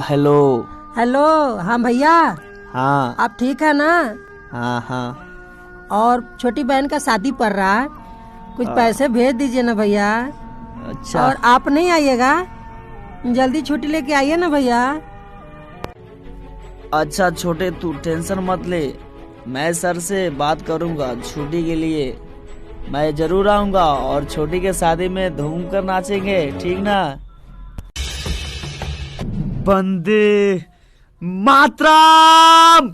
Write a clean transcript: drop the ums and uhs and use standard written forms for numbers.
Hello. Hello. हाँ भैया, हाँ आप ठीक है ना? हाँ हाँ। और छोटी बहन का शादी पड़ रहा है, कुछ पैसे भेज दीजिए ना भैया। अच्छा और आप नहीं आइएगा, जल्दी छुट्टी लेके आइए ना भैया। अच्छा छोटे, तू टेंशन मत ले। मैं सर से बात करूंगा छुट्टी के लिए। मैं जरूर आऊंगा और छोटी के शादी में धूम कर नाचेंगे, ठीक ना? वंदे मातरम।